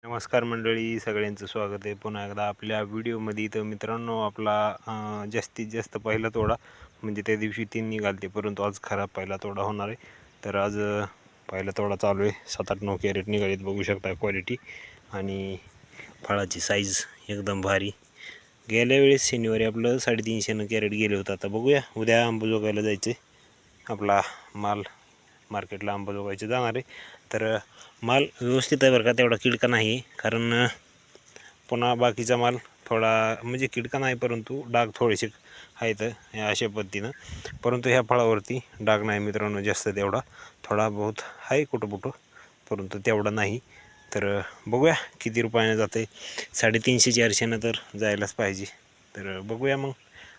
नमस्कार मंडळी, सगळ्यांचं स्वागत आहे पुन्हा एकदा आपल्या व्हिडिओमध्ये. तर मित्रांनो, आपला जास्तीत जास्त पहिला तोडा म्हणजे त्या दिवशी 3 निघालते, परंतु आज खराब पहिला तोडा होणार आहे. तर आज पहिला तोडा चालू आहे. 7-8-9 कॅरेट निघालेत, बघू शकता क्वालिटी आणि फळाची साईज एकदम भारी. गेल्या वेळेस शनिवारी आपलं 350 कॅरेट गेले होतं. आता बघूया, उद्या अंबाजोगाईला जायचं आहे. आपला माल मार्केटला अंबाजोगाईचं जाणार आहे. तर माल व्यवस्थित आहे बरं का, तेवढा किडका नाही. कारण पुन्हा बाकीचा माल थोडा म्हणजे किडका नाही, परंतु डाग थोडेसे आहेत अशा पद्धतीनं. परंतु ह्या फळावरती डाग नाही मित्रांनो जास्त, तेवढा थोडा बहुत आहे कुठं परंतु तेवढा नाही. तर बघूया किती रुपयाने जाते. 350-400 तर जायलाच पाहिजे. तर बघूया मग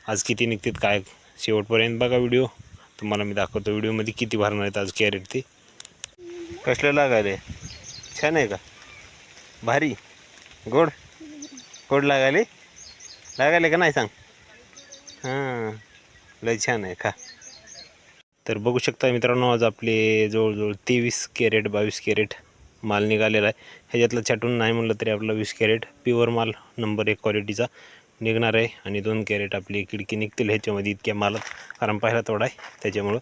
आज किती निघतात काय. शेवटपर्यंत बघा व्हिडिओ, तुम्हाला मी दाखवतो व्हिडिओमध्ये किती भरणार आहेत आज कॅरेट ते. कसलं लागायले? छान आहे का? भारी गोड गोड लागायले का नाही सांग. हां, लय छान आहे का. तर बघू शकता मित्रांनो, आज आपले जवळजवळ 23 कॅरेट 22 कॅरेट माल निघालेला आहे. ह्याच्यातलं छाटून नाही म्हणलं तरी आपला 20 कॅरेट प्युअर माल नंबर 1 क्वालिटीचा निघणार आहे. आणि 2 कॅरेट आपली खिडकी निघतील ह्याच्यामध्ये इतक्या मालात, कारण पहिला तोडा आहे त्याच्यामुळं.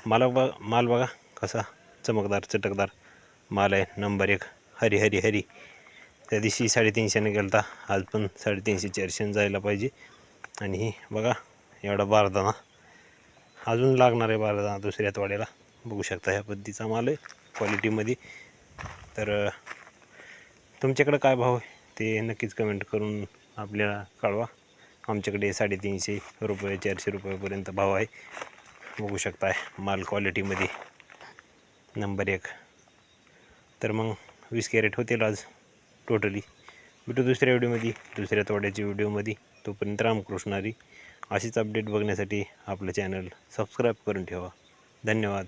माल बघा कसा चमकदार चटकदार माल आहे, नंबर 1. हरी हरी हरी. त्या दिवशी 350 गेला होता, आज पण 350-400 जायला पाहिजे. आणि ही बघा एवढा बारदाना अजून लागणार आहे, बारदाना दुसऱ्या तोड्याला. बघू शकता ह्या पद्धतीचा माल आहे क्वालिटीमध्ये. तर तुमच्याकडं काय भाव आहे ते नक्कीच कमेंट करून आपल्याला कळवा. आमच्याकडे 350 रुपये 400 रुपयापर्यंत भाव आहे. बघू शकताय माल क्वालिटीमध्ये नंबर 1. तर मग 20 कॅरेट होतील आज टोटली. भेटू दुसऱ्या व्हिडिओमध्ये, दुसऱ्या तोड्याच्या व्हिडिओमध्ये. तोपर्यंत रामकृष्ण हरी. अशीच अपडेट बघण्यासाठी आपलं चॅनल सबस्क्राईब करून ठेवा. धन्यवाद.